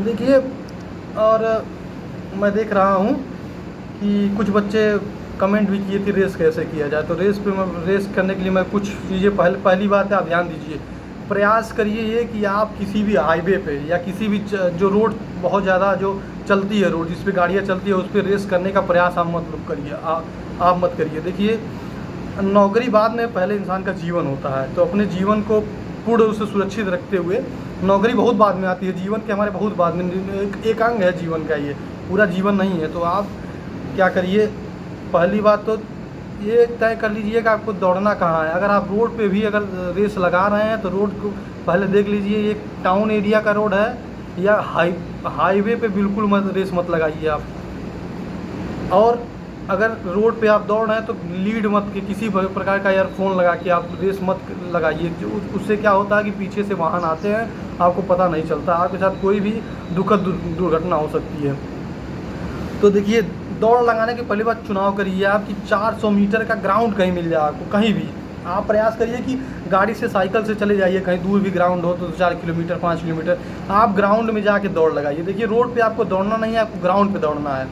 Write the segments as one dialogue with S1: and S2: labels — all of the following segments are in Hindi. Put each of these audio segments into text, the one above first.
S1: देखिए, और मैं देख रहा हूँ कि कुछ बच्चे कमेंट भी किए थे रेस कैसे किया जाए। तो रेस करने के लिए मैं कुछ चीज़ें पहली बात है, आप ध्यान दीजिए। प्रयास करिए ये कि आप किसी भी हाईवे पे या किसी भी जो रोड बहुत ज़्यादा जो चलती है, रोड जिस पे गाड़ियाँ चलती है, उस पर रेस करने का प्रयास आप मत करिए। आप मत करिए। देखिए, नौकरी बाद में, पहले इंसान का जीवन होता है। तो अपने जीवन को पूर्ण रूप से सुरक्षित रखते हुए, नौकरी बहुत बाद में आती है, जीवन के हमारे बहुत बाद में, एक अंग है जीवन का, ये पूरा जीवन नहीं है। तो आप क्या करिए, पहली बात तो ये तय कर लीजिए कि आपको दौड़ना कहाँ है। अगर आप रोड पे भी अगर रेस लगा रहे हैं तो रोड को पहले देख लीजिए, ये टाउन एरिया का रोड है या हाईवे पे बिल्कुल रेस मत लगाइए आप। और अगर रोड पे आप दौड़ रहे हैं तो लीड मत के किसी प्रकार का ईयरफोन लगा के आप रेस मत लगाइए। उससे क्या होता है कि पीछे से वाहन आते हैं, आपको पता नहीं चलता, आपके साथ कोई भी दुखद दुर्घटना हो सकती है। तो देखिए, दौड़ लगाने की पहली बात चुनाव करिए आप कि 400 मीटर का ग्राउंड कहीं मिल जाए आपको, कहीं भी। आप प्रयास करिए कि गाड़ी से, साइकिल से चले जाइए, कहीं दूर भी ग्राउंड हो तो 4 किलोमीटर 5 किलोमीटर आप ग्राउंड में जाके दौड़ लगाइए। देखिए, रोड पे आपको दौड़ना नहीं है, आपको ग्राउंड पे दौड़ना है।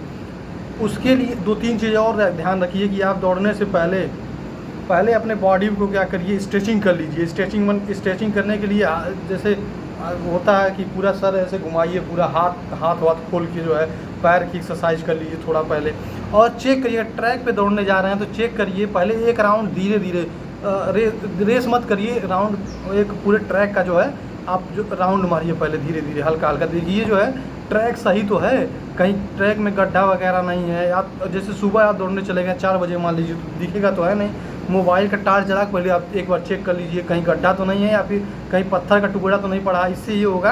S1: उसके लिए 2-3 चीज़ें और ध्यान रखिए कि आप दौड़ने से पहले अपने बॉडी को क्या करिए, स्ट्रेचिंग कर लीजिए। स्ट्रेचिंग करने के लिए जैसे होता है कि पूरा सर ऐसे घुमाइए, पूरा हाथ खोल के जो है पैर की एक्सरसाइज कर लीजिए थोड़ा पहले। और चेक करिए, ट्रैक पे दौड़ने जा रहे हैं तो चेक करिए पहले एक राउंड धीरे धीरे, रेस मत करिए, राउंड एक पूरे ट्रैक का जो है आप जो राउंड मारिए पहले धीरे धीरे, हल्का हल्का। देखिए जो है ट्रैक सही तो है, कहीं ट्रैक में गड्ढा वगैरह नहीं है। आप जैसे सुबह आप दौड़ने चले गए 4 बजे मान लीजिए, तो दिखेगा तो है नहीं। मोबाइल का टार्च जला के पहले आप एक बार चेक कर लीजिए कहीं गड्ढा तो नहीं है या फिर कहीं पत्थर का टुकड़ा तो नहीं पड़ा। इससे ये होगा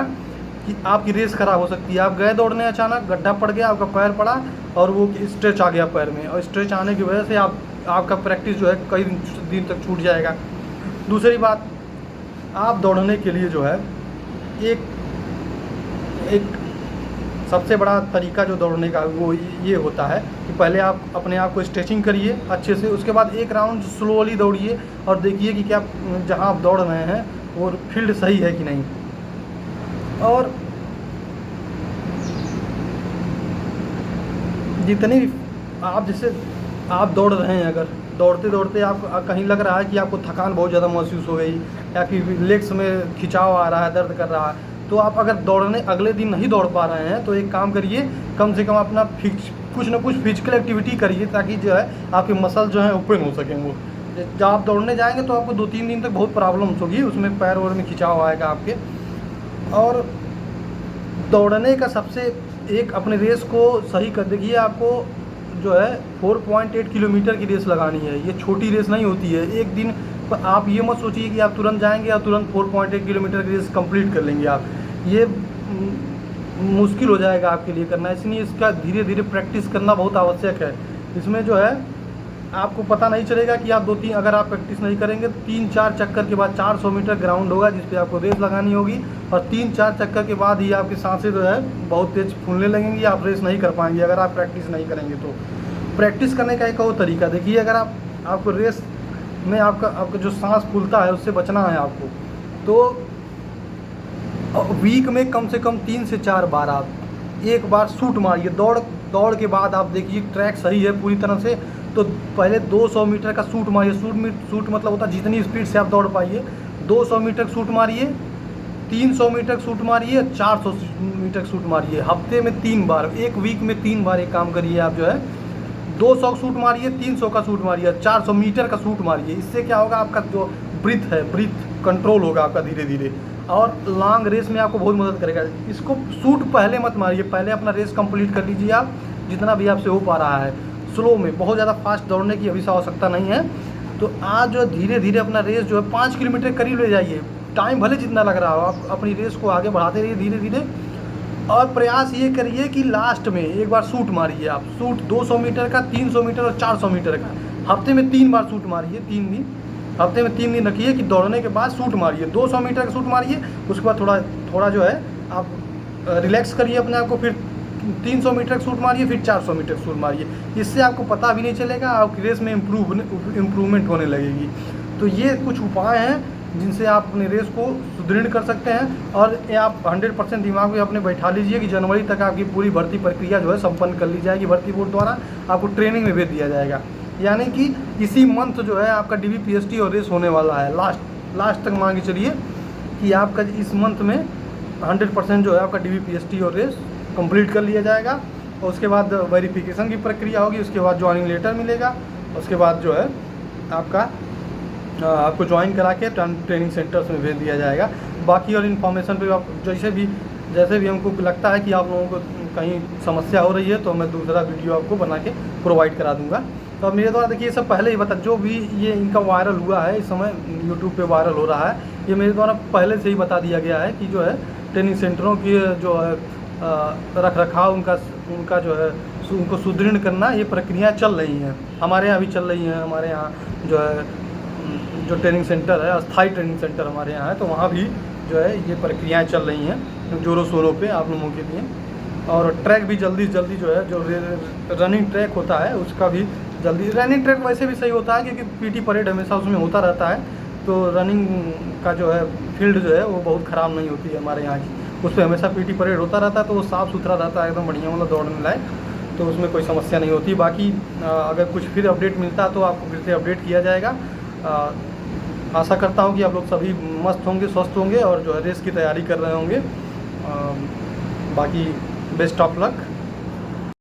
S1: कि आपकी रेस खराब हो सकती है। आप गए दौड़ने, अचानक गड्ढा पड़ गया, आपका पैर पड़ा और वो स्ट्रेच आ गया पैर में, और स्ट्रेच आने की वजह से आपका प्रैक्टिस जो है कई दिन तक छूट जाएगा। दूसरी बात, आप दौड़ने के लिए जो है एक सबसे बड़ा तरीका जो दौड़ने का वो ये होता है कि पहले आप अपने आप को स्ट्रेचिंग करिए अच्छे से। उसके बाद एक राउंड स्लोली दौड़िए और देखिए कि क्या जहाँ आप दौड़ रहे हैं वो फील्ड सही है कि नहीं। और जितनी आप जैसे आप दौड़ रहे हैं, अगर दौड़ते दौड़ते आप कहीं लग रहा है कि आपको थकान बहुत ज़्यादा महसूस हो गई या फिर लेग्स में खिंचाव आ रहा है, दर्द कर रहा है, तो आप अगर दौड़ने अगले दिन नहीं दौड़ पा रहे हैं तो एक काम करिए, कम से कम अपना कुछ ना कुछ फिजिकल एक्टिविटी करिए ताकि जो है आपके मसल जो है ओपन हो सकें। वो जब आप दौड़ने जाएंगे तो आपको 2-3 दिन तक बहुत प्रॉब्लम्स होगी, उसमें पैर वैर में खिंचाव आएगा आपके। और दौड़ने का सबसे एक अपने रेस को सही कर देखिए, आपको जो है 4.8 किलोमीटर की रेस लगानी है। ये छोटी रेस नहीं होती है। एक दिन आप ये मत सोचिए कि आप तुरंत जाएंगे और तुरंत 4.8 किलोमीटर की रेस कंप्लीट कर लेंगे आप, ये मुश्किल हो जाएगा आपके लिए करना। इसलिए इसका धीरे धीरे प्रैक्टिस करना बहुत आवश्यक है। इसमें जो है आपको पता नहीं चलेगा कि आप 2-3 अगर आप प्रैक्टिस नहीं करेंगे तो 3-4 चक्कर के बाद 400 मीटर ग्राउंड होगा जिस पे आपको रेस लगानी होगी, और 3-4 चक्कर के बाद ही आपकी सांसें जो है बहुत तेज़ फूलने लगेंगी, आप रेस नहीं कर पाएंगे अगर आप प्रैक्टिस नहीं करेंगे। तो प्रैक्टिस करने का एक और तरीका देखिए, अगर आपको रेस में आपका जो सांस फूलता है उससे बचना है आपको, तो वीक में कम से कम 3 से 4 बार आप एक बार शूट मारिए। दौड़ के बाद आप देखिए ट्रैक सही है पूरी तरह से, तो पहले 200 मीटर का शूट मारिए। शूट मतलब होता है जितनी स्पीड से आप दौड़ पाइए। 200 मीटर शूट मारिए, 300 मीटर शूट मारिए, 400 मीटर शूट मारिए। हफ्ते में 3 बार, एक वीक में 3 बार एक काम करिए आप जो है 200 शूट मारिए, 300 का शूट मारिए, 400 मीटर का शूट मारिए। इससे क्या होगा, आपका जो ब्रीथ कंट्रोल होगा आपका धीरे धीरे, और लॉन्ग रेस में आपको बहुत मदद करेगा। इसको शूट पहले मत मारिए, पहले अपना रेस कंप्लीट कर लीजिए आप जितना भी आपसे हो पा रहा है स्लो में। बहुत ज़्यादा फास्ट दौड़ने की अभी आवश्यकता नहीं है। तो आज जो धीरे धीरे अपना रेस जो है 5 किलोमीटर करीब ले जाइए, टाइम भले जितना लग रहा हो आप अपनी रेस को आगे बढ़ाते रहिए धीरे धीरे। और प्रयास ये करिए कि लास्ट में एक बार शूट मारिए आप, शूट 200 मीटर का, 300 मीटर और 400 मीटर का। हफ्ते में 3 बार शूट मारिए, 3 दिन, हफ्ते में 3 दिन रखिए कि दौड़ने के बाद शूट मारिए। 200 मीटर का शूट मारिए, उसके बाद थोड़ा जो है आप रिलैक्स करिए अपने आप को, फिर 300 मीटर का शूट मारिए, फिर 400 मीटर का शूट मारिए। इससे आपको पता भी नहीं चलेगा, आपकी रेस में इम्प्रूवमेंट होने लगेगी। तो ये कुछ उपाय हैं जिनसे आप अपने रेस को सुदृढ़ कर सकते हैं। और ये आप 100% दिमाग में अपने बैठा लीजिए कि जनवरी तक आपकी पूरी भर्ती प्रक्रिया जो है संपन्न कर ली जाएगी। भर्ती बोर्ड द्वारा आपको ट्रेनिंग में भेज दिया जाएगा। यानी कि इसी मंथ जो है आपका DVPST और रेस होने वाला है। लास्ट तक मान के चलिए कि आपका इस मंथ में 100% जो है आपका DVPST और रेस कंप्लीट कर लिया जाएगा। और उसके बाद वेरिफिकेशन की प्रक्रिया होगी, उसके बाद ज्वाइनिंग लेटर मिलेगा, उसके बाद जो है आपको ज्वाइन करा के ट्रेनिंग सेंटर्स में भेज दिया जाएगा। बाकी और इन्फॉर्मेशन पे आप जैसे भी हमको लगता है कि आप लोगों को कहीं समस्या हो रही है तो मैं दूसरा वीडियो आपको बना के प्रोवाइड करा दूंगा। तो अब मेरे द्वारा देखिए ये सब पहले ही बता, जो भी ये इनका वायरल हुआ है इस समय यूट्यूब पे वायरल हो रहा है, ये मेरे द्वारा पहले से ही बता दिया गया है कि जो है ट्रेनिंग सेंटरों की जो है रख रखाव उनका जो है उनको सुदृढ़ करना, ये प्रक्रिया चल रही हैं। हमारे यहाँ भी चल रही हैं। हमारे यहाँ जो है जो ट्रेनिंग सेंटर है, अस्थाई ट्रेनिंग सेंटर हमारे यहाँ है, तो वहाँ भी जो है ये प्रक्रियाएँ चल रही हैं ज़ोरों शोरों पे आप लोगों के लिए। और ट्रैक भी जल्दी से जल्दी जो है जो रनिंग ट्रैक होता है उसका भी जल्दी, रनिंग ट्रैक वैसे भी सही होता है क्योंकि PT परेड हमेशा उसमें होता रहता है, तो रनिंग का जो है फील्ड जो है वो बहुत ख़राब नहीं होती है हमारे यहाँ की। उस पर हमेशा PT परेड होता रहता है, तो वो साफ़ सुथरा रहता है, एकदम बढ़िया, मतलब दौड़ने लायक, तो उसमें कोई समस्या नहीं होती। बाकी अगर कुछ फिर अपडेट मिलता है तो आपको फिर से अपडेट किया जाएगा। आशा करता हूँ कि आप लोग सभी मस्त होंगे, स्वस्थ होंगे और जो है रेस की तैयारी कर रहे होंगे। बाकी बेस्ट ऑफ लक।